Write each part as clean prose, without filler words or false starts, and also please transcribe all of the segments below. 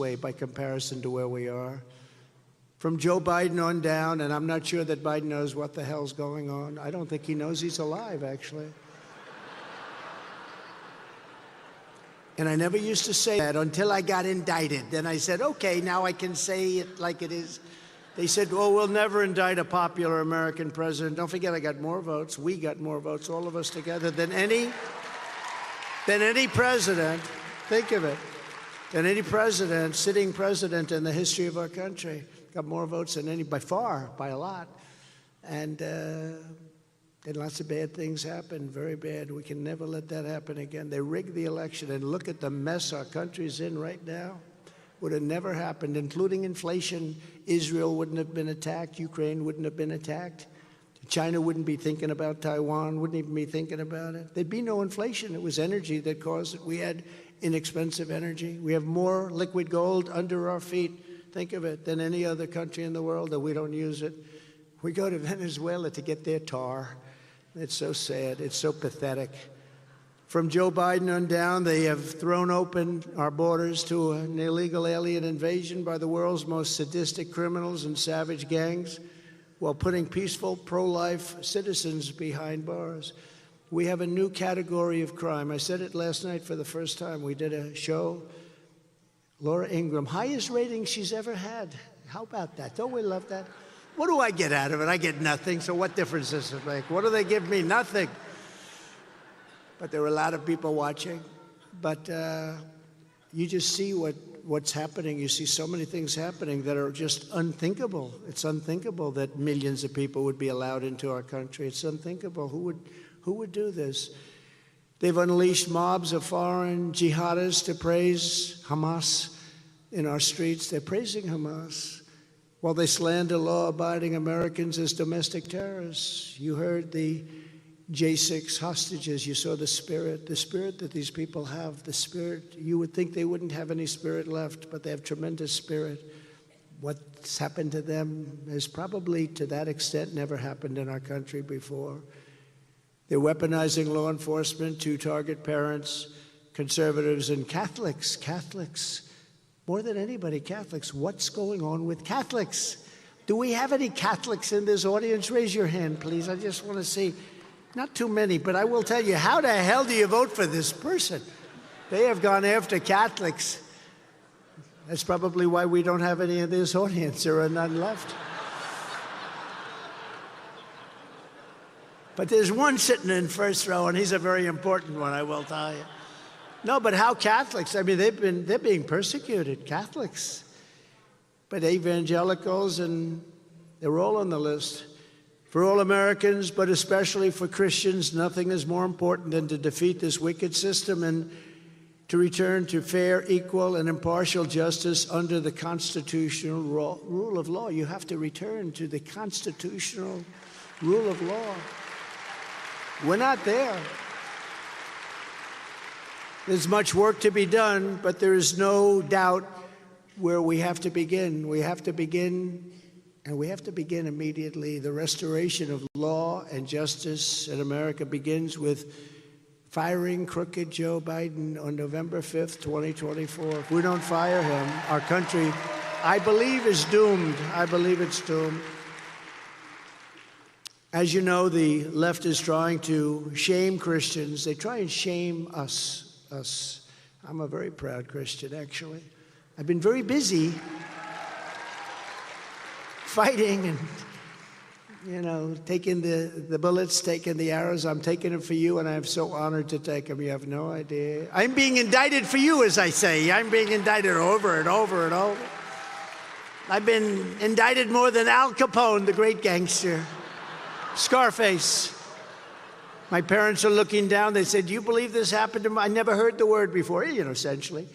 way by comparison to where we are. From Joe Biden on down, and I'm not sure that Biden knows what the hell's going on. I don't think he knows he's alive, actually. And I never used to say that until I got indicted. Then I said, okay, now I can say it like it is. They said, well, we'll never indict a popular American president. Don't forget, I got more votes. We got more votes, all of us together, than any president. Think of it. Than any president, sitting president in the history of our country. Got more votes than any, by far, by a lot. And then lots of bad things happen, very bad. We can never let that happen again. They rigged the election, and look at the mess our country's in right now. Would have never happened, including inflation. Israel wouldn't have been attacked. Ukraine wouldn't have been attacked. China wouldn't be thinking about Taiwan, wouldn't even be thinking about it. There'd be no inflation. It was energy that caused it. We had inexpensive energy. We have more liquid gold under our feet, think of it, than any other country in the world, that we don't use it. We go to Venezuela to get their tar. It's so sad. It's so pathetic. From Joe Biden on down, they have thrown open our borders to an illegal alien invasion by the world's most sadistic criminals and savage gangs, while putting peaceful, pro-life citizens behind bars. We have a new category of crime. I said it last night for the first time. We did a show. Laura Ingraham, highest rating she's ever had. How about that? Don't we love that? What do I get out of it? I get nothing, so what difference does it make? What do they give me? Nothing. But there were a lot of people watching. But you just see what's happening. You see so many things happening that are just unthinkable. It's unthinkable that millions of people would be allowed into our country. It's unthinkable. Who would do this? They've unleashed mobs of foreign jihadists to praise Hamas in our streets. They're praising Hamas while they slander law-abiding Americans as domestic terrorists. You heard the J6 hostages. You saw the spirit that these people have, the spirit. You would think they wouldn't have any spirit left, but they have tremendous spirit. What's happened to them has probably, to that extent, never happened in our country before. They're weaponizing law enforcement to target parents, conservatives, and Catholics. Catholics, more than anybody, Catholics. What's going on with Catholics? Do we have any Catholics in this audience? Raise your hand, please. I just want to see. Not too many, but I will tell you, how the hell do you vote for this person? They have gone after Catholics. That's probably why we don't have any in this audience. There are none left. But there's one sitting in first row, and he's a very important one, I will tell you. No, but how Catholics? I mean, they're being persecuted, Catholics. But evangelicals, and they're all on the list. For all Americans, but especially for Christians, nothing is more important than to defeat this wicked system and to return to fair, equal, and impartial justice under the constitutional rule of law. You have to return to the constitutional rule of law. We're not there. There's much work to be done, but there is no doubt where we have to begin. We have to begin, and we have to begin immediately. The restoration of law and justice in America begins with firing crooked Joe Biden on November 5th, 2024. If we don't fire him, our country, I believe, is doomed. I believe it's doomed. As you know, the left is trying to shame Christians. They try and shame us. I'm a very proud Christian, actually. I've been very busy fighting and, you know, taking the bullets, taking the arrows. I'm taking them for you, and I'm so honored to take them. You have no idea. I'm being indicted for you, as I say. I'm being indicted over and over and over. I've been indicted more than Al Capone, the great gangster. Scarface. My parents are looking down. They said, do you believe this happened to me? I never heard the word before, you know, essentially.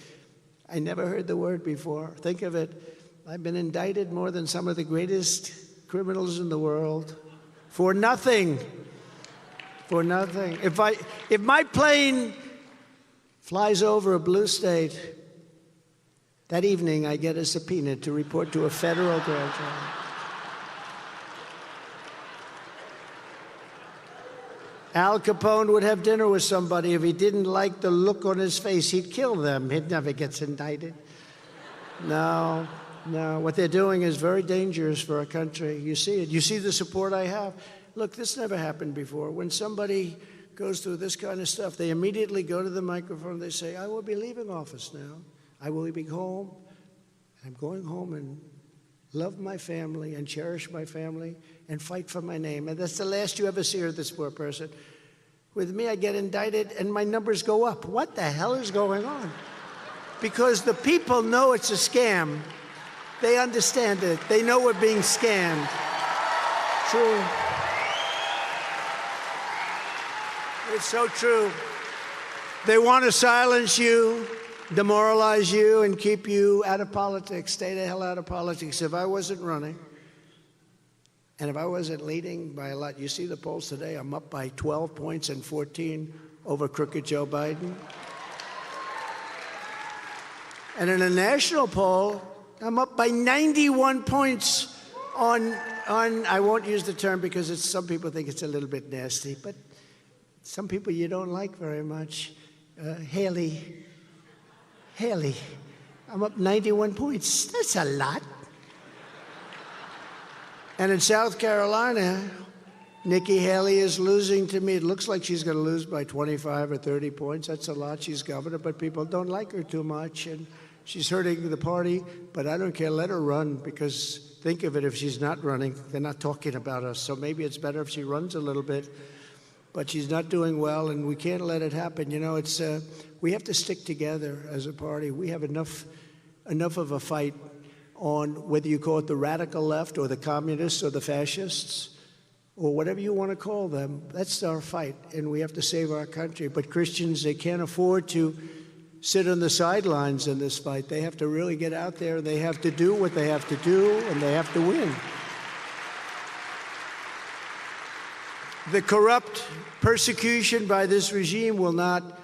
I never heard the word before. Think of it. I've been indicted more than some of the greatest criminals in the world for nothing. For nothing. If my plane flies over a blue state, that evening I get a subpoena to report to a federal grand jury. Al Capone would have dinner with somebody. If he didn't like the look on his face, he'd kill them. He never gets indicted. No, no. What they're doing is very dangerous for our country. You see it. You see the support I have. Look, this never happened before. When somebody goes through this kind of stuff, they immediately go to the microphone. They say, I will be leaving office now. I will be home. I'm going home and love my family and cherish my family and fight for my name. And that's the last you ever see of this poor person. With me, I get indicted and my numbers go up. What the hell is going on? Because the people know it's a scam. They understand it. They know we're being scammed. True. It's so true. They want to silence you, demoralize you, and keep you out of politics. Stay the hell out of politics. If I wasn't running, and if I wasn't leading by a lot, you see the polls today, I'm up by 12 points and 14 over crooked Joe Biden. And in a national poll, I'm up by 91 points on I won't use the term because some people think it's a little bit nasty, but some people you don't like very much. Haley. I'm up 91 points. That's a lot. And in South Carolina, Nikki Haley is losing to me. It looks like she's going to lose by 25 or 30 points. That's a lot. She's governor, but people don't like her too much. And she's hurting the party, but I don't care. Let her run, because think of it, if she's not running, they're not talking about us. So maybe it's better if she runs a little bit. But she's not doing well, and we can't let it happen. You know, we have to stick together as a party. We have enough of a fight on whether you call it the radical left or the communists or the fascists or whatever you want to call them. That's our fight, and we have to save our country. But Christians, they can't afford to sit on the sidelines in this fight. They have to really get out there. They have to do what they have to do, and they have to win. The corrupt persecution by this regime will not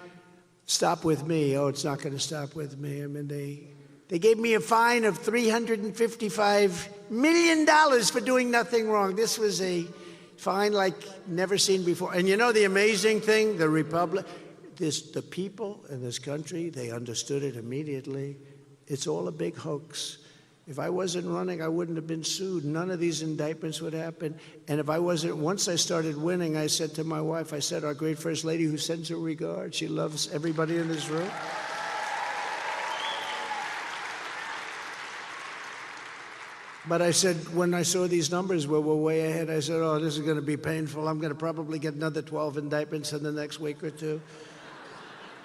stop with me. Oh, it's not going to stop with me. I mean, they gave me a fine of $355 million for doing nothing wrong. This was a fine like never seen before. And you know the amazing thing? The people in this country, they understood it immediately. It's all a big hoax. If I wasn't running, I wouldn't have been sued. None of these indictments would happen. And if I wasn't, once I started winning, I said to my wife, I said, our great First Lady who sends her regards, she loves everybody in this room. But I said, when I saw these numbers where we're way ahead, I said, oh, this is going to be painful. I'm going to probably get another 12 indictments in the next week or two.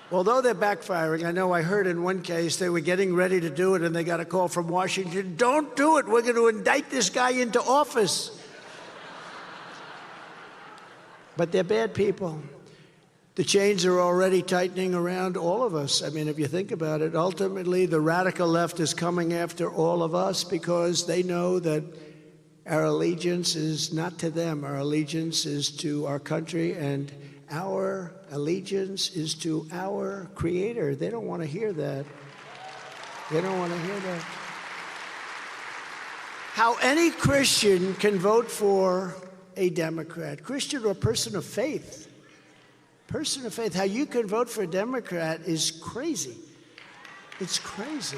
Although they're backfiring, I know I heard in one case they were getting ready to do it and they got a call from Washington, don't do it, we're going to indict this guy into office. But they're bad people. The chains are already tightening around all of us. I mean, if you think about it, ultimately the radical left is coming after all of us because they know that our allegiance is not to them. Our allegiance is to our country, and our allegiance is to our Creator. They don't want to hear that. They don't want to hear that. How any Christian can vote for a Democrat, Christian or person of faith, how you can vote for a Democrat is crazy. It's crazy.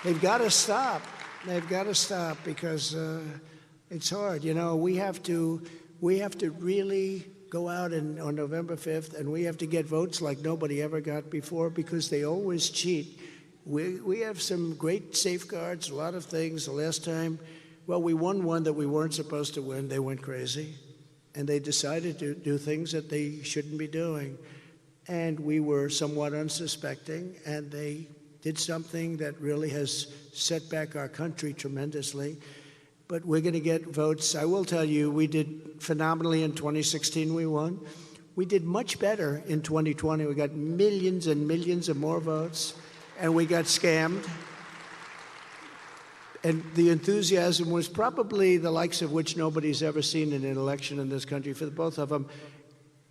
They've got to stop. They've got to stop because it's hard. You know, we have to really go out on November 5th, and we have to get votes like nobody ever got before because they always cheat. We have some great safeguards, a lot of things. The last time, well, we won one that we weren't supposed to win. They went crazy, and they decided to do things that they shouldn't be doing. And we were somewhat unsuspecting, and they did something that really has set back our country tremendously. But we're going to get votes. I will tell you, we did phenomenally in 2016. We won. We did much better in 2020. We got millions and millions of more votes, and we got scammed. And the enthusiasm was probably the likes of which nobody's ever seen in an election in this country for both of them.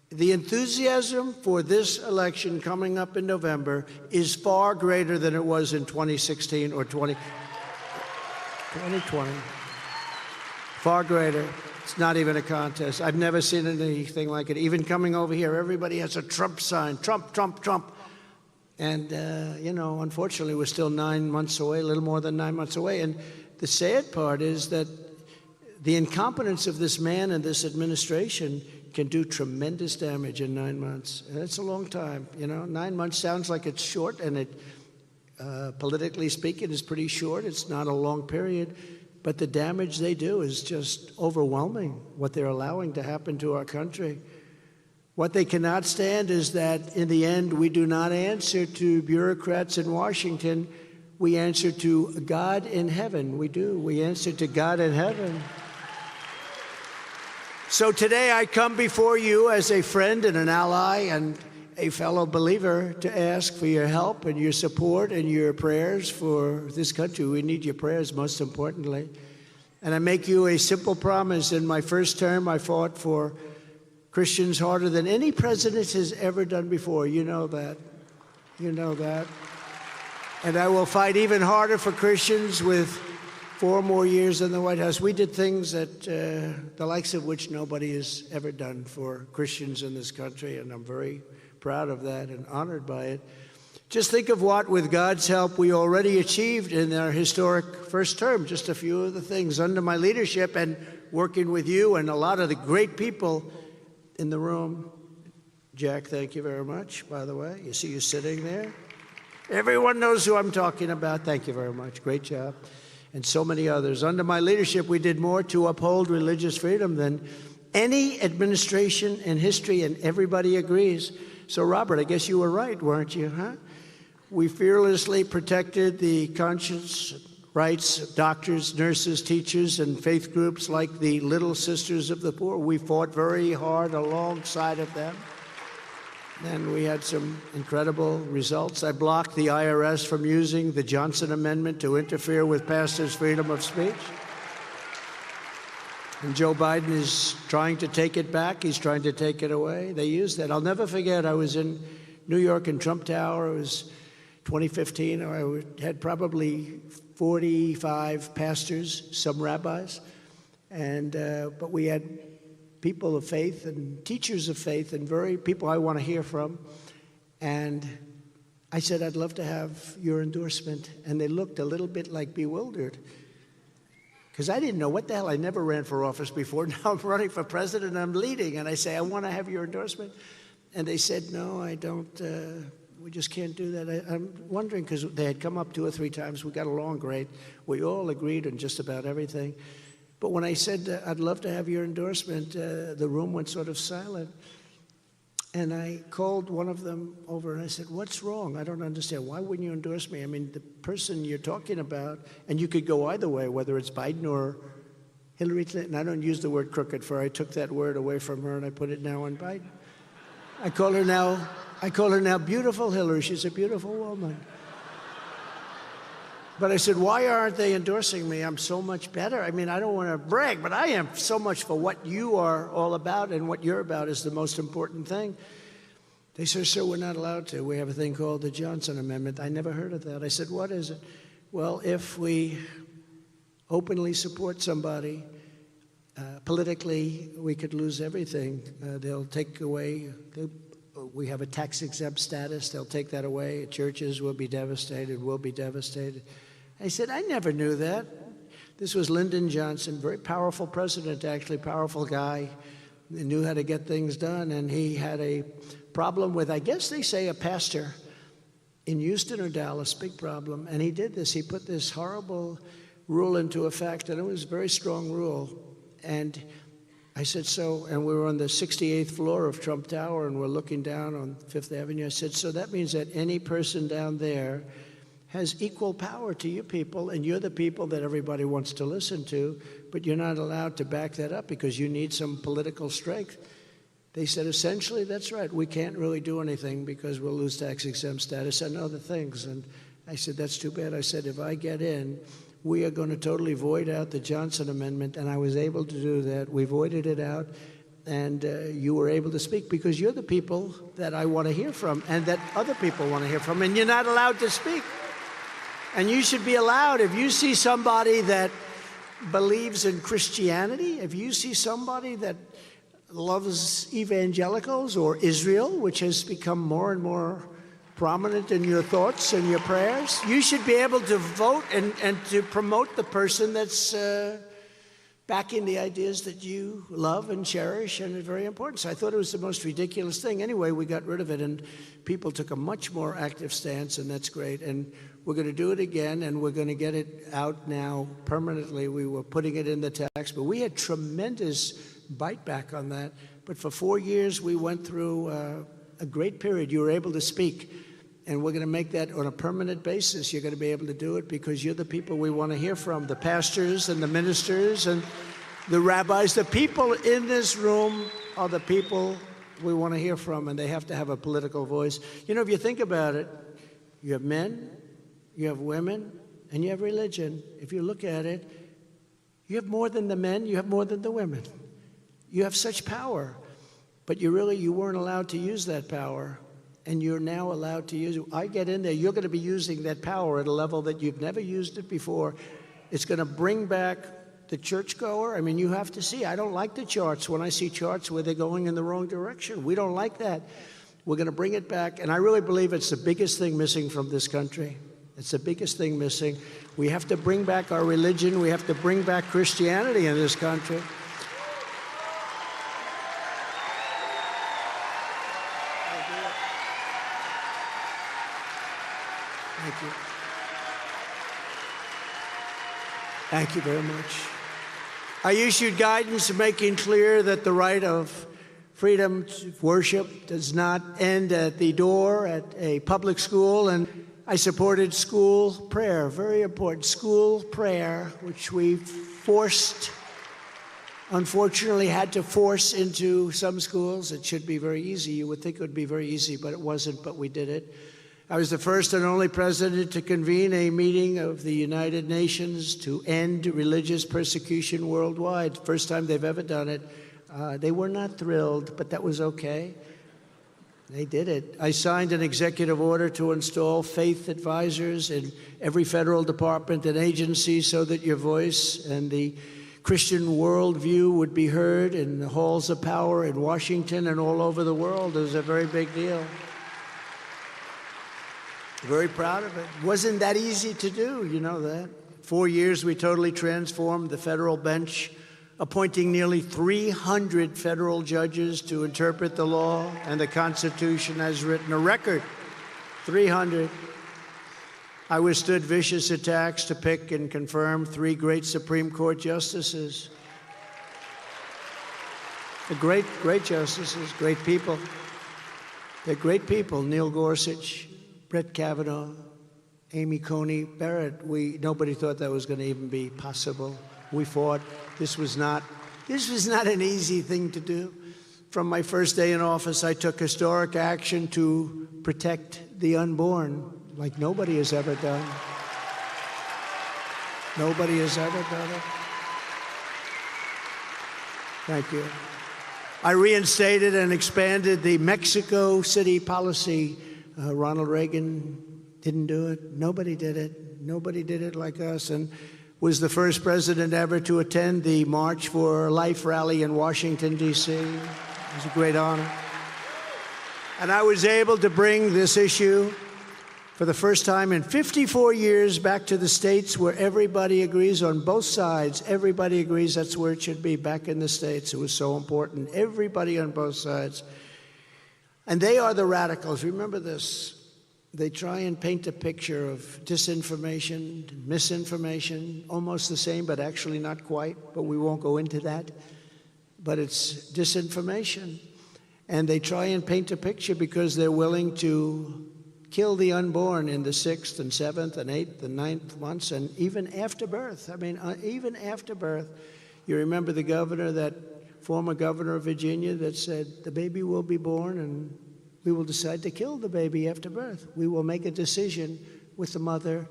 The enthusiasm for this election coming up in November is far greater than it was in 2016 or 2020. Far greater. It's not even a contest. I've never seen anything like it. Even coming over here, everybody has a Trump sign. Trump, Trump, Trump. And, unfortunately, we're still 9 months away, a little more than 9 months away. And the sad part is that the incompetence of this man and this administration can do tremendous damage in 9 months. And that's a long time, 9 months sounds like it's short, and it, politically speaking, is pretty short. It's not a long period. But the damage they do is just overwhelming, what they're allowing to happen to our country. What they cannot stand is that, in the end, we do not answer to bureaucrats in Washington. We answer to God in heaven. We do. We answer to God in heaven. So today I come before you as a friend and an ally and a fellow believer to ask for your help and your support and your prayers for this country. We need your prayers, most importantly. And I make you a simple promise. In my first term, I fought for Christians harder than any president has ever done before. You know that. You know that. And I will fight even harder for Christians with 4 more years in the White House. We did things that the likes of which nobody has ever done for Christians in this country, and I'm very proud of that and honored by it. Just think of what, with God's help, we already achieved in our historic first term. Just a few of the things under my leadership and working with you and a lot of the great people in the room. Jack, thank you very much, by the way. You see you sitting there. Everyone knows who I'm talking about. Thank you very much. Great job. And so many others. Under my leadership, we did more to uphold religious freedom than any administration in history, and everybody agrees. So, Robert, I guess you were right, weren't you, huh? We fearlessly protected the conscience rights of doctors, nurses, teachers, and faith groups like the Little Sisters of the Poor. We fought very hard alongside of them. And we had some incredible results. I blocked the IRS from using the Johnson Amendment to interfere with pastors' freedom of speech. And Joe Biden is trying to take it back. He's trying to take it away. They used that. I'll never forget, I was in New York in Trump Tower. It was 2015. I had probably 45 pastors, some rabbis. But we had people of faith and teachers of faith and very people I want to hear from. And I said, I'd love to have your endorsement. And they looked a little bit like bewildered. Because I didn't know what the hell. I never ran for office before. Now I'm running for president and I'm leading. And I say, I want to have your endorsement. And they said, no, I don't. We just can't do that. I'm wondering, because they had come up 2 or 3 times. We got along great. We all agreed on just about everything. But when I said, I'd love to have your endorsement, the room went sort of silent. And I called one of them over and I said, what's wrong? I don't understand. Why wouldn't you endorse me? I mean, the person you're talking about, and you could go either way, whether it's Biden or Hillary Clinton. I don't use the word crooked, for I took that word away from her and I put it now on Biden. I call her now beautiful Hillary. She's a beautiful woman. But I said, why aren't they endorsing me? I'm so much better. I mean, I don't want to brag, but I am so much for what you are all about, and what you're about is the most important thing. They said, sir, we're not allowed to. We have a thing called the Johnson Amendment. I never heard of that. I said, what is it? Well, if we openly support somebody, politically, we could lose everything. They'll take away, we have a tax-exempt status. They'll take that away. Churches will be devastated, will be devastated. I said, I never knew that. This was Lyndon Johnson, very powerful president, actually, powerful guy. He knew how to get things done, and he had a problem with, I guess they say, a pastor in Houston or Dallas, big problem. And he did this. He put this horrible rule into effect, and it was a very strong rule. And I said, so, and we were on the 68th floor of Trump Tower, and we're looking down on Fifth Avenue. I said, so that means that any person down there has equal power to you people, and you're the people that everybody wants to listen to, but you're not allowed to back that up because you need some political strength. They said, essentially, that's right. We can't really do anything because we'll lose tax-exempt status and other things. And I said, that's too bad. I said, if I get in, we are going to totally void out the Johnson Amendment, and I was able to do that. We voided it out, and you were able to speak because you're the people that I want to hear from and that other people want to hear from, and you're not allowed to speak. And you should be allowed. If you see somebody that believes in Christianity, if you see somebody that loves evangelicals or Israel, which has become more and more prominent in your thoughts and your prayers. You should be able to vote and to promote the person that's backing the ideas that you love and cherish and are very important. So I thought it was the most ridiculous thing. Anyway, we got rid of it, and people took a much more active stance, and that's great. And we're going to do it again, and we're going to get it out now permanently. We were putting it in the tax, but we had tremendous bite back on that. But for 4 years, we went through a great period. You were able to speak, and we're going to make that on a permanent basis. You're going to be able to do it because you're the people we want to hear from, the pastors and the ministers and the rabbis. The people in this room are the people we want to hear from, and they have to have a political voice. You know, if you think about it, you have men, you have women, and you have religion. If you look at it, you have more than the men, you have more than the women. You have such power, but you weren't allowed to use that power. And you're now allowed to use it. I get in there, you're going to be using that power at a level that you've never used it before. It's going to bring back the churchgoer. I mean, you have to see. I don't like the charts when I see charts where they're going in the wrong direction. We don't like that. We're going to bring it back. And I really believe it's the biggest thing missing from this country. It's the biggest thing missing. We have to bring back our religion. We have to bring back Christianity in this country. Thank you. Thank you very much. I issued guidance making clear that the right of freedom to worship does not end at the door at a public school, and I supported school prayer, very important, school prayer, which we unfortunately had to force into some schools. It should be very easy. You would think it would be very easy, but it wasn't, but we did it. I was the first and only president to convene a meeting of the United Nations to end religious persecution worldwide. First time they've ever done it. They were not thrilled, but that was okay. They did it. I signed an executive order to install faith advisors in every federal department and agency so that your voice and the Christian worldview would be heard in the halls of power in Washington and all over the world. It was a very big deal. Very proud of it. Wasn't that easy to do, you know that. 4 years, we totally transformed the federal bench, appointing nearly 300 federal judges to interpret the law and the Constitution as written, a record, 300. I withstood vicious attacks to pick and confirm 3 great Supreme Court justices. The great justices, great people. They're great people, Neil Gorsuch, Brett Kavanaugh, Amy Coney Barrett. Nobody thought that was going to even be possible. We fought. This was not an easy thing to do. From my first day in office, I took historic action to protect the unborn, like nobody has ever done. Nobody has ever done it. Thank you. I reinstated and expanded the Mexico City policy. Ronald Reagan didn't do it. Nobody did it. Nobody did it like us, and was the first president ever to attend the March for Life rally in Washington, D.C. It was a great honor. And I was able to bring this issue for the first time in 54 years back to the states where everybody agrees on both sides. Everybody agrees that's where it should be, back in the states. It was so important. Everybody on both sides. And they are the radicals. Remember this. They try and paint a picture of disinformation, misinformation, almost the same, but actually not quite. But we won't go into that. But it's disinformation. And they try and paint a picture because they're willing to kill the unborn in the 6th and 7th and 8th and 9th months, and even after birth. I mean, even after birth. You remember the governor, that former governor of Virginia, that said, the baby will be born and we will decide to kill the baby after birth. We will make a decision with the mother.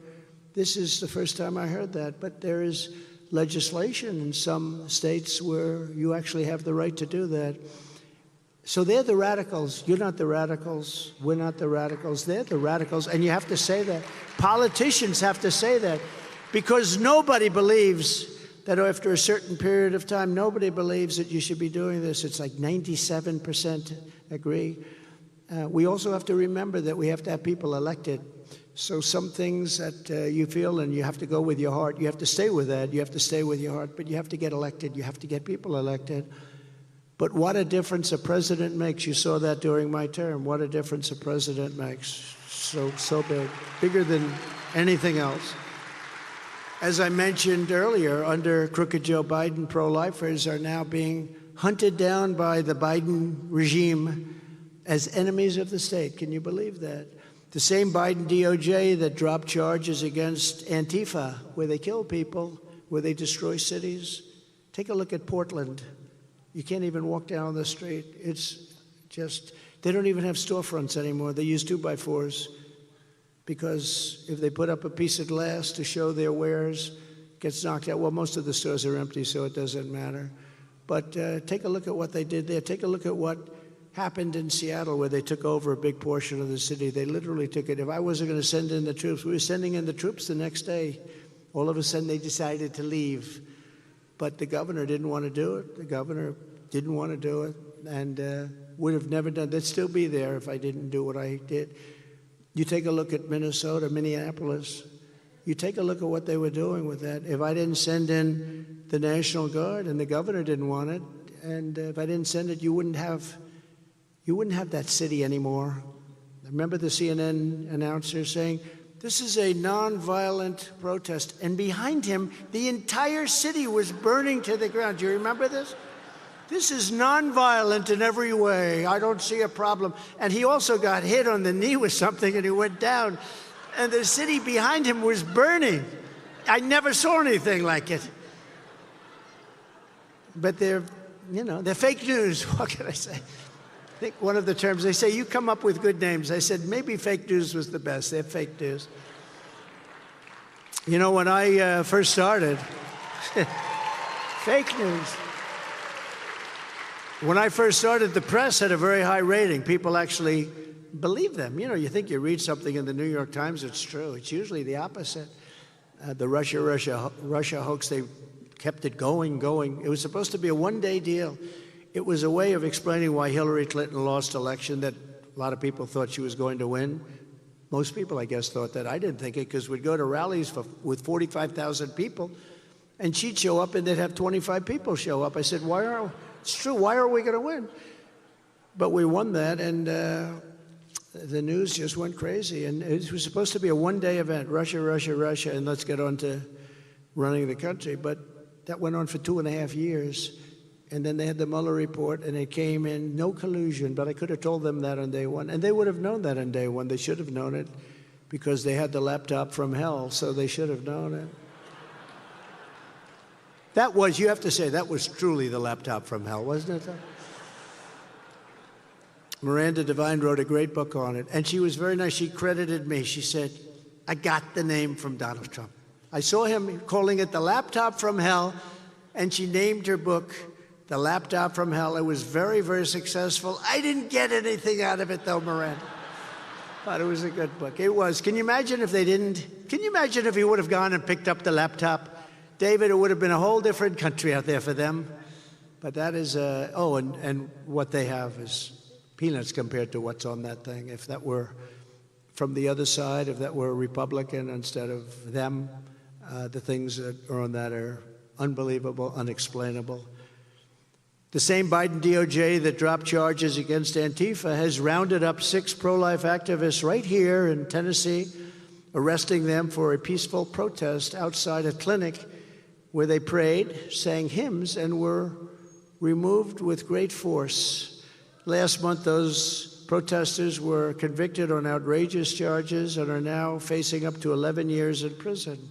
This is the first time I heard that, but there is legislation in some states where you actually have the right to do that. So they're the radicals. You're not the radicals. We're not the radicals. They're the radicals, and you have to say that. Politicians have to say that, because nobody believes that after a certain period of time, nobody believes that you should be doing this. It's like 97% agree. We also have to remember that we have to have people elected. So some things that you feel and you have to go with your heart, you have to stay with that, you have to stay with your heart, but you have to get elected, you have to get people elected. But what a difference a president makes. You saw that during my term. What a difference a president makes. So big, bigger than anything else. As I mentioned earlier, under crooked Joe Biden, pro-lifers are now being hunted down by the Biden regime as enemies of the state. Can you believe that? The same Biden DOJ that dropped charges against Antifa, where they kill people, where they destroy cities. Take a look at Portland. You can't even walk down the street. It's just, they don't even have storefronts anymore. They use 2x4s because if they put up a piece of glass to show their wares, it gets knocked out. Well, most of the stores are empty, so it doesn't matter. But take a look at what they did there. Take a look at what happened in Seattle, where they took over a big portion of the city. They literally took it. If I wasn't going to send in the troops, we were sending in the troops the next day. All of a sudden, they decided to leave. But the governor didn't want to do it. The governor didn't want to do it and would have never done it. They'd still be there if I didn't do what I did. You take a look at Minnesota, Minneapolis. You take a look at what they were doing with that. If I didn't send in the National Guard and the governor didn't want it, and if I didn't send it, you wouldn't have that city anymore. Remember the CNN announcer saying, "This is a nonviolent protest." And behind him, the entire city was burning to the ground. Do you remember this? This is nonviolent in every way. I don't see a problem. And he also got hit on the knee with something and he went down. And the city behind him was burning. I never saw anything like it. But they're fake news. What can I say? I think one of the terms, they say, you come up with good names. I said, maybe fake news was the best. They're fake news. You know, when I first started, fake news. When I first started, the press had a very high rating. People actually believe them. You know, you think you read something in the New York Times, it's true. It's usually the opposite. The Russia hoax, they kept it going. It was supposed to be a one-day deal. It was a way of explaining why Hillary Clinton lost election that a lot of people thought she was going to win. Most people, I guess, thought that. I didn't think it, because we'd go to rallies with 45,000 people, and she'd show up and they'd have 25 people show up. I said, it's true, why are we going to win? But we won that, and the news just went crazy. And it was supposed to be a one-day event, Russia, and let's get on to running the country. But that went on for 2.5 years. And then they had the Mueller report, and it came in, no collusion. But I could have told them that on day one. And they would have known that on day one. They should have known it, because they had the laptop from hell, so they should have known it. That was, you have to say, that was truly the laptop from hell, wasn't it? Miranda Devine wrote a great book on it, and she was very nice. She credited me. She said, I got the name from Donald Trump. I saw him calling it the laptop from hell, and she named her book The Laptop from Hell. It was very, very successful. I didn't get anything out of it, though, Miranda. But it was a good book. It was. Can you imagine if they didn't? Can you imagine if he would have gone and picked up the laptop? David, it would have been a whole different country out there for them. But that is, and what they have is peanuts compared to what's on that thing. If that were from the other side, if that were a Republican instead of them, the things that are on that are unbelievable, unexplainable. The same Biden DOJ that dropped charges against Antifa has rounded up 6 pro-life activists right here in Tennessee, arresting them for a peaceful protest outside a clinic where they prayed, sang hymns, and were removed with great force. Last month, those protesters were convicted on outrageous charges and are now facing up to 11 years in prison.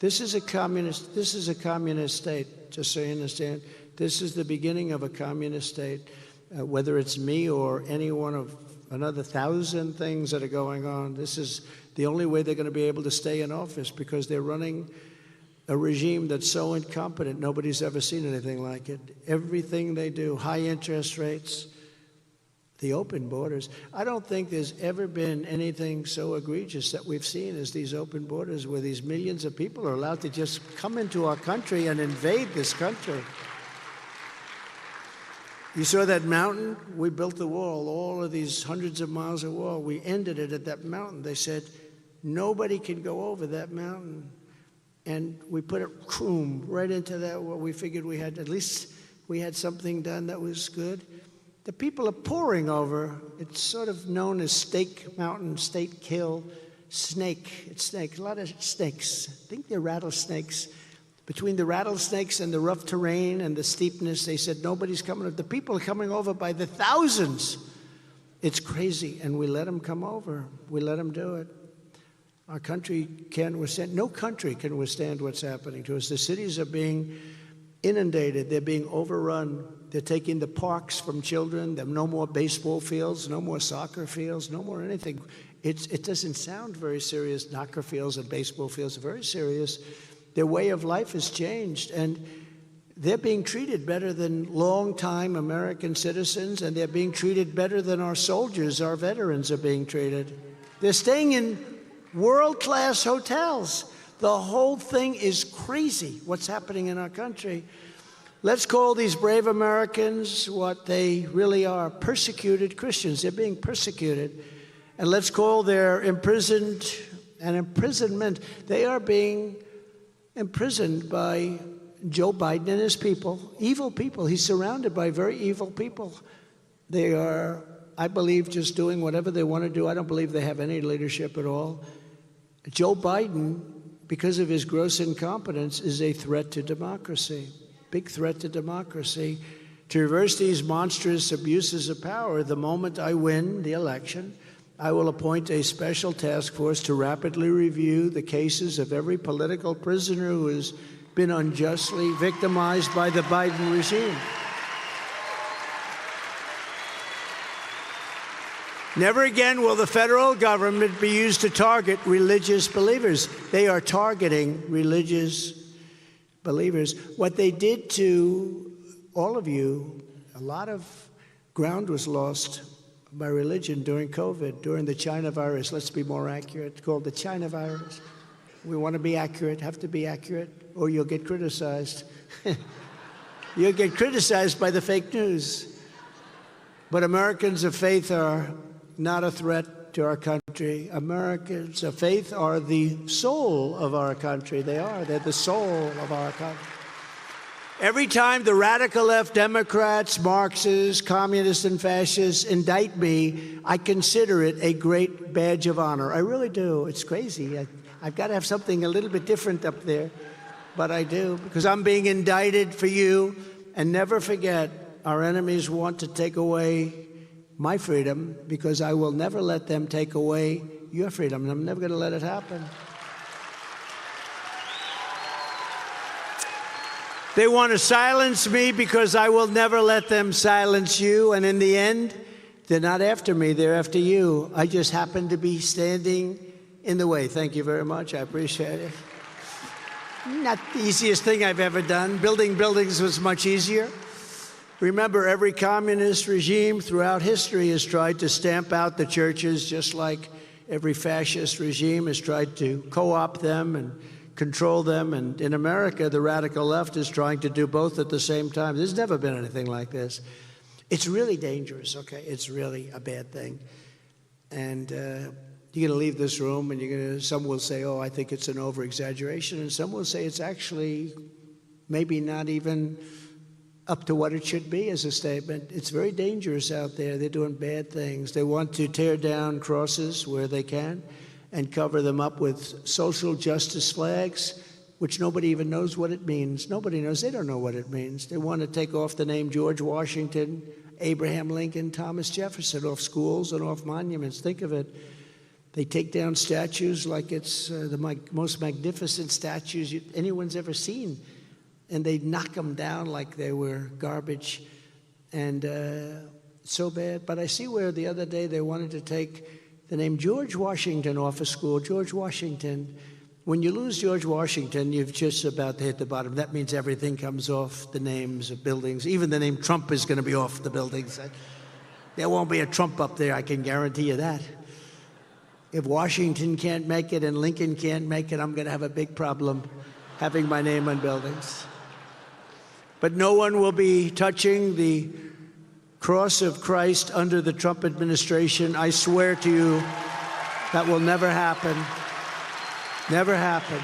This is a communist state, just so you understand. This is the beginning of a communist state. Whether it's me or any one of another 1,000 things that are going on, this is the only way they're going to be able to stay in office, because they're running a regime that's so incompetent. Nobody's ever seen anything like it. Everything they do, high interest rates, the open borders. I don't think there's ever been anything so egregious that we've seen as these open borders, where these millions of people are allowed to just come into our country and invade this country. You saw that mountain? We built the wall, all of these hundreds of miles of wall. We ended it at that mountain. They said, nobody can go over that mountain. And we put it, right into that wall. We figured we had, at least we had something done that was good. The people are pouring over. It's sort of known as Snake Mountain, Snake Hill, Snake. It's snake, a lot of snakes. I think they're rattlesnakes. Between the rattlesnakes and the rough terrain and the steepness, they said nobody's coming. The people are coming over by the thousands. It's crazy, and we let them come over. We let them do it. Our country can't withstand. No country can withstand what's happening to us. The cities are being inundated. They're being overrun. They're taking the parks from children. There are no more baseball fields, no more soccer fields, no more anything. It doesn't sound very serious. Soccer fields and baseball fields are very serious. Their way of life has changed, and they're being treated better than long-time American citizens, and they're being treated better than our soldiers, our veterans are being treated. They're staying in world-class hotels. The whole thing is crazy, what's happening in our country. Let's call these brave Americans what they really are, persecuted Christians. They're being persecuted. And let's call their imprisonment. They are being imprisoned by Joe Biden and his people, evil people. He's surrounded by very evil people. They are, I believe, just doing whatever they want to do. I don't believe they have any leadership at all. Joe Biden, because of his gross incompetence, is a threat to democracy, big threat to democracy. To reverse these monstrous abuses of power, the moment I win the election, I will appoint a special task force to rapidly review the cases of every political prisoner who has been unjustly victimized by the Biden regime. Never again will the federal government be used to target religious believers. They are targeting religious believers. What they did to all of you, a lot of ground was lost by religion during COVID, during the China virus. Let's be more accurate. It's called the China virus. We want to be accurate, have to be accurate, or you'll get criticized. You'll get criticized by the fake news. But Americans of faith are not a threat to our country. Americans of faith are the soul of our country. They are. They're the soul of our country. Every time the radical left Democrats, Marxists, communists, and fascists indict me, I consider it a great badge of honor. I really do. It's crazy. I've got to have something a little bit different up there, but I do, because I'm being indicted for you. And never forget, our enemies want to take away my freedom, because I will never let them take away your freedom, and I'm never going to let it happen. They want to silence me because I will never let them silence you. And in the end, they're not after me, they're after you. I just happen to be standing in the way. Thank you very much. I appreciate it. Not the easiest thing I've ever done. Building buildings was much easier. Remember, every communist regime throughout history has tried to stamp out the churches, just like every fascist regime has tried to co-opt them and control them. And in America, the radical left is trying to do both at the same time. There's never been anything like this. It's really dangerous, okay? It's really a bad thing. And you're going to leave this room, and some will say, oh, I think it's an over-exaggeration, and some will say it's actually maybe not even up to what it should be as a statement. It's very dangerous out there. They're doing bad things. They want to tear down crosses where they can and cover them up with social justice flags, which nobody even knows what it means. Nobody knows. They don't know what it means. They want to take off the name George Washington, Abraham Lincoln, Thomas Jefferson off schools and off monuments. Think of it. They take down statues like it's the most magnificent statues anyone's ever seen. And they knock them down like they were garbage. And so bad. But I see where the other day they wanted to take the name George Washington off a school. George Washington. When you lose George Washington, you've just about to hit the bottom. That means everything comes off the names of buildings. Even the name Trump is going to be off the buildings. There won't be a Trump up there, I can guarantee you that. If Washington can't make it and Lincoln can't make it, I'm going to have a big problem having my name on buildings. But no one will be touching the cross of Christ under the Trump administration. I swear to you, that will never happen. Never happen.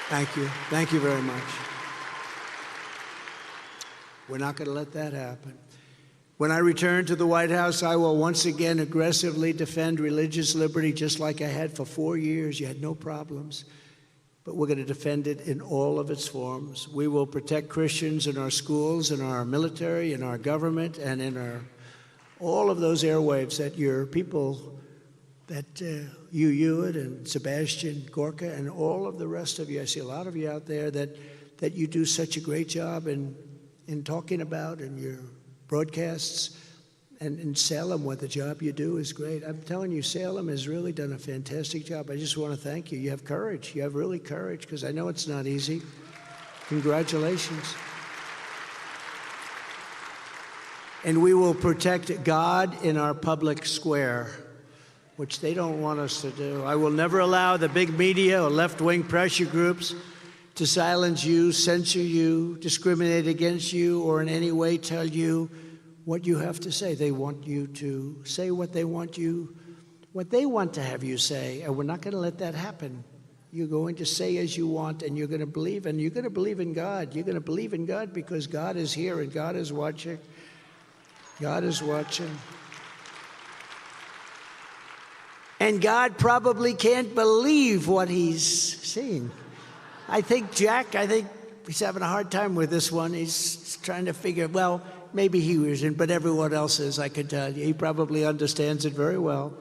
Thank you. Thank you very much. We're not going to let that happen. When I return to the White House, I will once again aggressively defend religious liberty, just like I had for 4 years. You had no problems. But we're going to defend it in all of its forms. We will protect Christians in our schools, in our military, in our government, and in all of those airwaves that your people, that you, Hewitt, and Sebastian Gorka, and all of the rest of you, I see a lot of you out there that you do such a great job in talking about in your broadcasts. And in Salem, what the job you do is great. I'm telling you, Salem has really done a fantastic job. I just want to thank you. You have courage. You have really courage, because I know it's not easy. Congratulations. And we will protect God in our public square, which they don't want us to do. I will never allow the big media or left-wing pressure groups to silence you, censor you, discriminate against you, or in any way tell you what you have to say. They want you to say what they want to have you say, and we're not going to let that happen. You're going to say as you want, and you're going to believe, and you're going to believe in God. You're going to believe in God because God is here and God is watching. God is watching. And God probably can't believe what he's seeing. I think he's having a hard time with this one. He's trying to figure, well, maybe he isn't, but everyone else is, I can tell you. He probably understands it very well,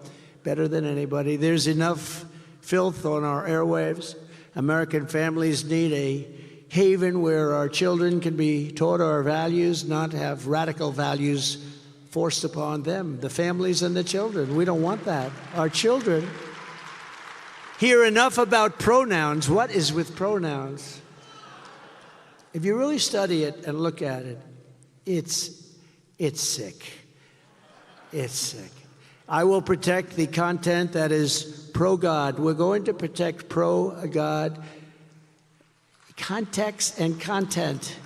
better than anybody. There's enough filth on our airwaves. American families need a haven where our children can be taught our values, not have radical values forced upon them, the families and the children. We don't want that. Our children hear enough about pronouns. What is with pronouns? If you really study it and look at it, it's sick. It's sick. I will protect the content that is pro-God. We're going to protect pro-God context and content.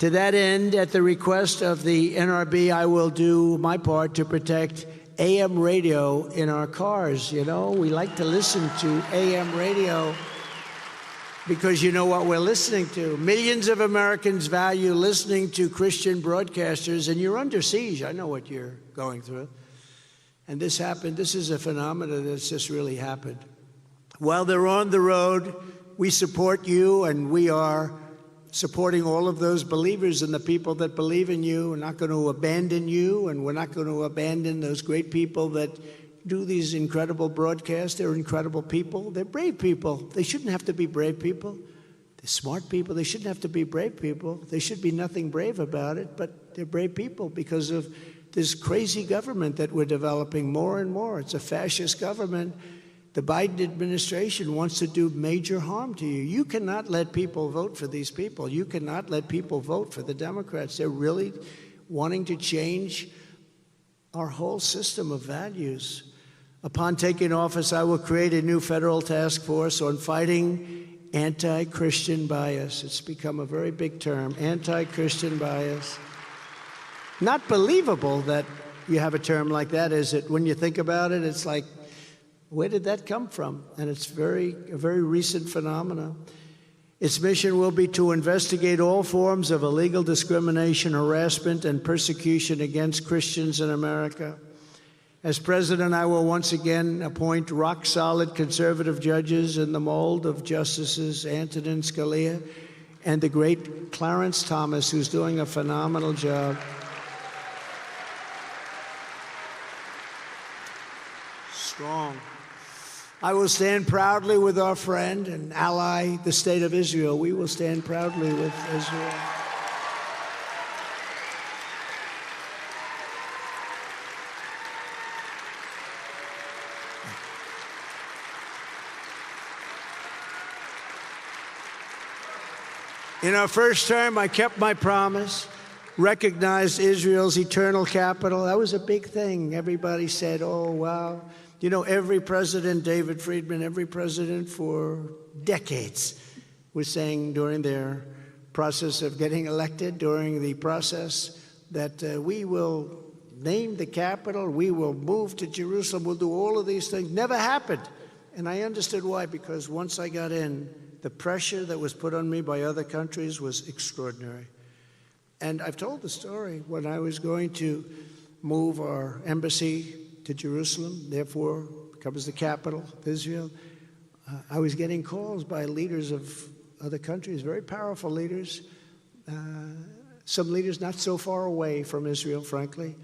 To that end, at the request of the NRB, I will do my part to protect AM radio in our cars. You know, we like to listen to AM radio because you know what we're listening to. Millions of Americans value listening to Christian broadcasters, and you're under siege. I know what you're going through. And this happened. This is a phenomenon that's just really happened. While they're on the road, we support you, and we are supporting all of those believers and the people that believe in you. We're not going to abandon you, and we're not going to abandon those great people that do these incredible broadcasts. They're incredible people. They're brave people. They shouldn't have to be brave people. They're smart people. They shouldn't have to be brave people. They should be nothing brave about it, but they're brave people because of this crazy government that we're developing more and more. It's a fascist government. The Biden administration wants to do major harm to you. You cannot let people vote for these people. You cannot let people vote for the Democrats. They're really wanting to change our whole system of values. Upon taking office, I will create a new federal task force on fighting anti-Christian bias. It's become a very big term, anti-Christian bias. Not believable that you have a term like that, is it? When you think about it, it's like, where did that come from? And it's a very recent phenomenon. Its mission will be to investigate all forms of illegal discrimination, harassment, and persecution against Christians in America. As president, I will once again appoint rock-solid conservative judges in the mold of Justices Antonin Scalia and the great Clarence Thomas, who's doing a phenomenal job. Strong. I will stand proudly with our friend and ally, the State of Israel. We will stand proudly with Israel. In our first term, I kept my promise. recognized Israel's eternal capital. That was a big thing. Everybody said, oh, wow. You know, every president, David Friedman, every president for decades was saying during their process of getting elected, during the process, that we will name the capital, we will move to Jerusalem, we'll do all of these things. Never happened. And I understood why, because once I got in, the pressure that was put on me by other countries was extraordinary. And I've told the story when I was going to move our embassy to Jerusalem, therefore becomes the capital of Israel. I was getting calls by leaders of other countries, very powerful leaders, some leaders not so far away from Israel, frankly,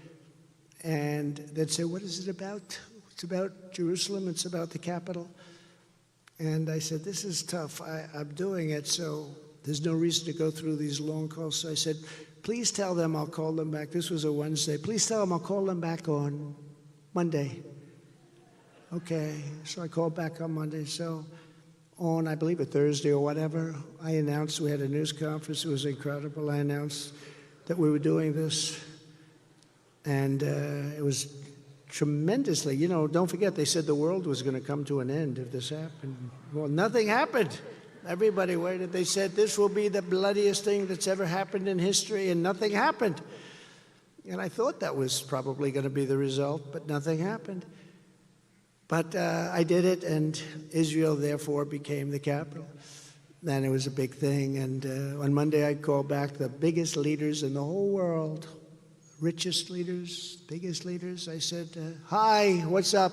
and they'd say, what is it about? It's about Jerusalem, it's about the capital. And I said, this is tough. I'm doing it, so there's no reason to go through these long calls. So I said, please tell them I'll call them back. This was a Wednesday. Please tell them I'll call them back on Monday. Okay, so I called back on Monday. So on, I believe, a Thursday or whatever, I announced, we had a news conference. It was incredible. I announced that we were doing this. And it was tremendously, you know, don't forget, they said the world was going to come to an end if this happened. Well, nothing happened. Everybody waited. They said this will be the bloodiest thing that's ever happened in history, and nothing happened. And I thought that was probably going to be the result, but nothing happened. But I did it, and Israel, therefore, became the capital. And it was a big thing. And on Monday, I called back the biggest leaders in the whole world, richest leaders, biggest leaders. I said, hi, what's up?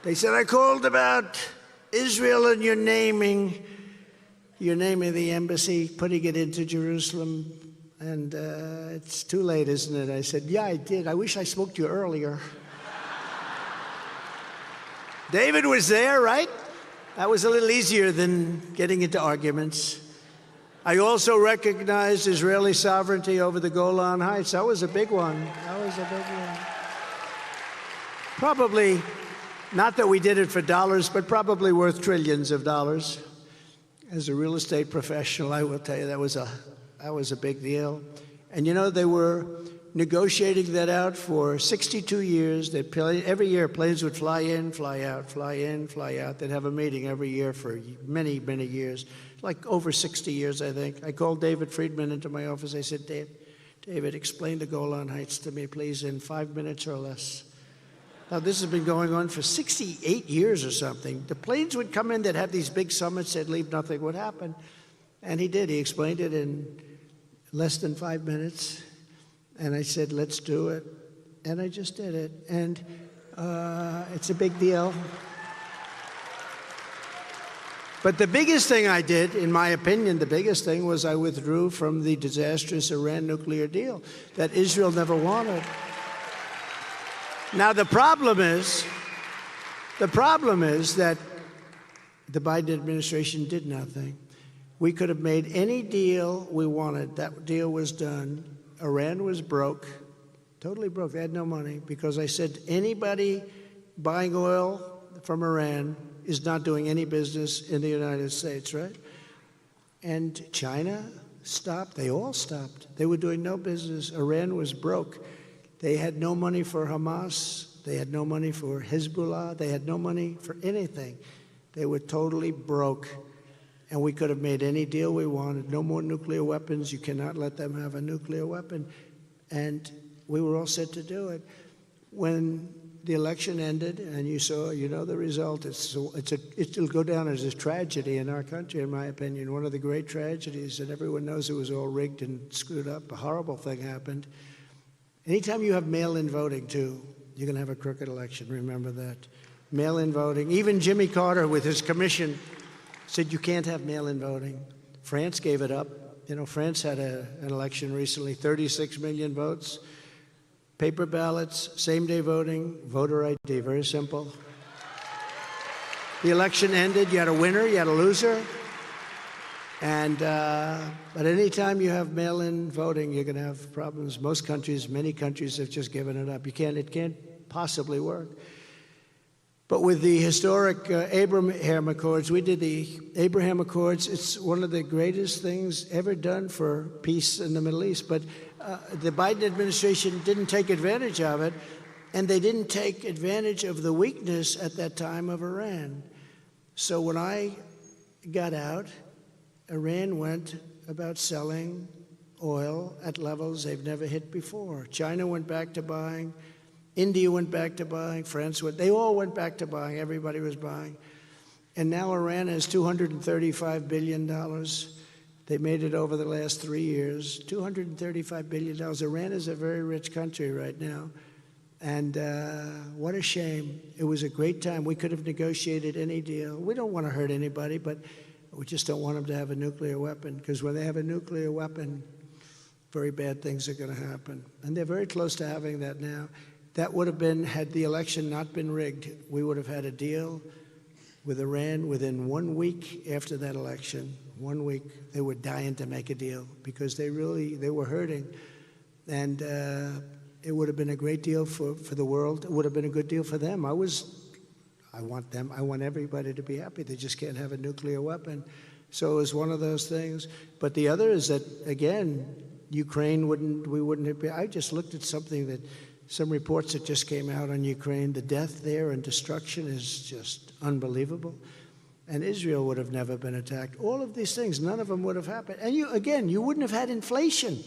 They said, I called about Israel and you're naming the embassy, putting it into Jerusalem, and it's too late, isn't it? I said, yeah, I did. I wish I spoke to you earlier. David was there, right? That was a little easier than getting into arguments. I also recognized Israeli sovereignty over the Golan Heights. That was a big one. That was a big one. Probably, not that we did it for dollars, but probably worth trillions of dollars. As a real estate professional, I will tell you that was a big deal. And you know, they were negotiating that out for 62 years. Every year, planes would fly in, fly out, fly in, fly out. They'd have a meeting every year for many, many years. Like over 60 years, I think. I called David Friedman into my office. I said, David, explain the Golan Heights to me, please, in 5 minutes or less. Now, this has been going on for 68 years or something. The planes would come in, they'd have these big summits, they'd leave, nothing would happen. And he did. He explained it in less than 5 minutes. And I said, let's do it. And I just did it. And it's a big deal. But the biggest thing I did, in my opinion, the biggest thing was I withdrew from the disastrous Iran nuclear deal that Israel never wanted. Now, the problem is that the Biden administration did nothing. We could have made any deal we wanted. That deal was done. Iran was broke, totally broke. They had no money because I said anybody buying oil from Iran is not doing any business in the United States, right? And China stopped. They all stopped. They were doing no business. Iran was broke. They had no money for Hamas. They had no money for Hezbollah. They had no money for anything. They were totally broke. And we could have made any deal we wanted. No more nuclear weapons. You cannot let them have a nuclear weapon. And we were all set to do it. When the election ended, and you know the result, it'll go down as a tragedy in our country, in my opinion, one of the great tragedies, and everyone knows it was all rigged and screwed up. A horrible thing happened. Anytime you have mail-in voting, too, you're going to have a crooked election. Remember that. Mail-in voting. Even Jimmy Carter, with his commission, said you can't have mail-in voting. France gave it up. You know, France had an election recently, 36 million votes. Paper ballots, same-day voting, voter ID, very simple. The election ended. You had a winner, you had a loser. And but any time you have mail-in voting, you're going to have problems. Most countries, many countries have just given it up. It can't possibly work. But with the historic Abraham Accords, we did the Abraham Accords. It's one of the greatest things ever done for peace in the Middle East. But the Biden administration didn't take advantage of it, and they didn't take advantage of the weakness at that time of Iran. So when I got out, Iran went about selling oil at levels they've never hit before. China went back to buying. India went back to buying. France went. They all went back to buying. Everybody was buying. And now Iran has $235 billion. They made it over the last 3 years. $235 billion. Iran is a very rich country right now. And what a shame. It was a great time. We could have negotiated any deal. We don't want to hurt anybody, but we just don't want them to have a nuclear weapon, because when they have a nuclear weapon, very bad things are going to happen. And they're very close to having that now. That would have been, had the election not been rigged, we would have had a deal with Iran within 1 week after that election. 1 week, they were dying to make a deal because they were hurting. And it would have been a great deal for the world. It would have been a good deal for them. I want everybody to be happy. They just can't have a nuclear weapon. So it was one of those things. But the other is that, again, Ukraine wouldn't have been. I just looked at some reports that just came out on Ukraine. The death there and destruction is just unbelievable. And Israel would have never been attacked. All of these things, none of them would have happened. And you wouldn't have had inflation,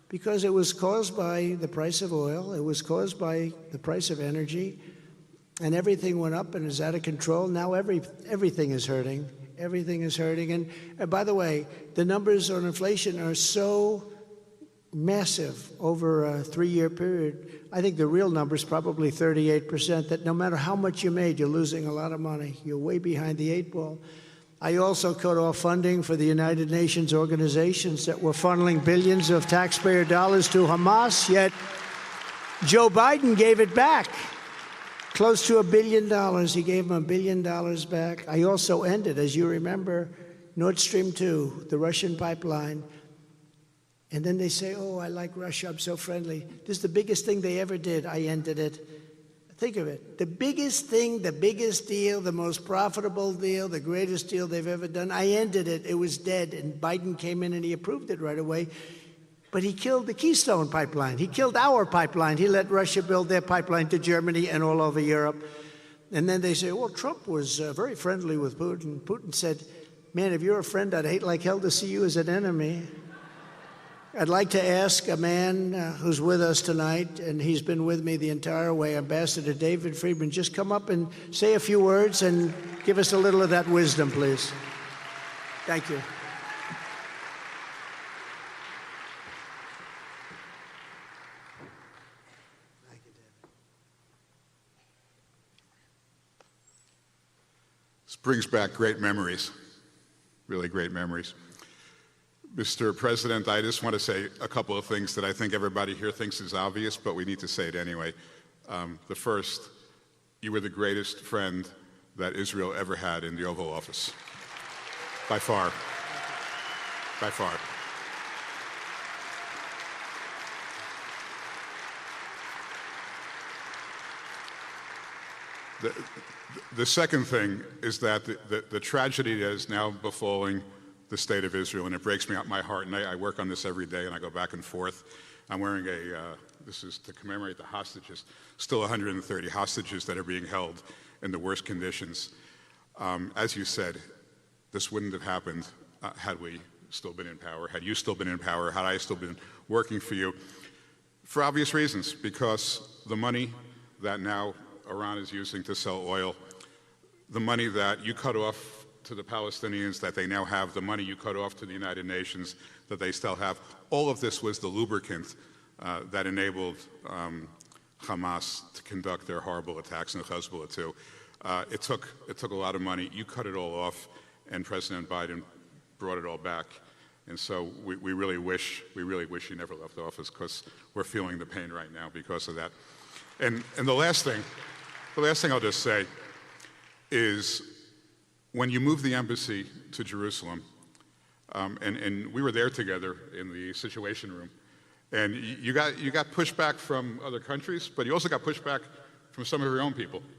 because it was caused by the price of oil. It was caused by the price of energy. And everything went up and is out of control. Now everything is hurting. Everything is hurting. And by the way, the numbers on inflation are so massive over a 3-year period. I think the real number is probably 38%, that no matter how much you made, you're losing a lot of money. You're way behind the 8 ball. I also cut off funding for the United Nations organizations that were funneling billions of taxpayer dollars to Hamas, yet Joe Biden gave it back. Close to $1 billion. He gave them $1 billion back. I also ended, as you remember, Nord Stream 2, the Russian pipeline. And then they say, oh, I like Russia, I'm so friendly. This is the biggest thing they ever did. I ended it. Think of it. The biggest thing, the biggest deal, the most profitable deal, the greatest deal they've ever done, I ended it. It was dead. And Biden came in and he approved it right away. But he killed the Keystone pipeline. He killed our pipeline. He let Russia build their pipeline to Germany and all over Europe. And then they say, well, Trump was very friendly with Putin. Putin said, man, if you're a friend, I'd hate like hell to see you as an enemy. I'd like to ask a man who's with us tonight, and he's been with me the entire way, Ambassador David Friedman, just come up and say a few words and give us a little of that wisdom, please. Thank you. Thank you, David. This brings back great memories, really great memories. Mr. President, I just want to say a couple of things that I think everybody here thinks is obvious, but we need to say it anyway. The first, you were the greatest friend that Israel ever had in the Oval Office. By far. By far. The second thing is that the tragedy that is now befalling the state of Israel, and it breaks my heart, and I work on this every day, and I go back and forth. I'm wearing this is to commemorate the hostages, still 130 hostages that are being held in the worst conditions. As you said, this wouldn't have happened had we still been in power, had you still been in power, had I still been working for you, for obvious reasons, because the money that now Iran is using to sell oil, the money that you cut off to the Palestinians that they now have, the money you cut off to the United Nations that they still have, all of this was the lubricant that enabled Hamas to conduct their horrible attacks, and Hezbollah too. It took a lot of money. You cut it all off, and President Biden brought it all back. And so we really wish he never left office, because we're feeling the pain right now because of that. And the last thing I'll just say is, when you moved the embassy to Jerusalem, and we were there together in the Situation Room, and you got pushback from other countries, but you also got pushback from some of your own people.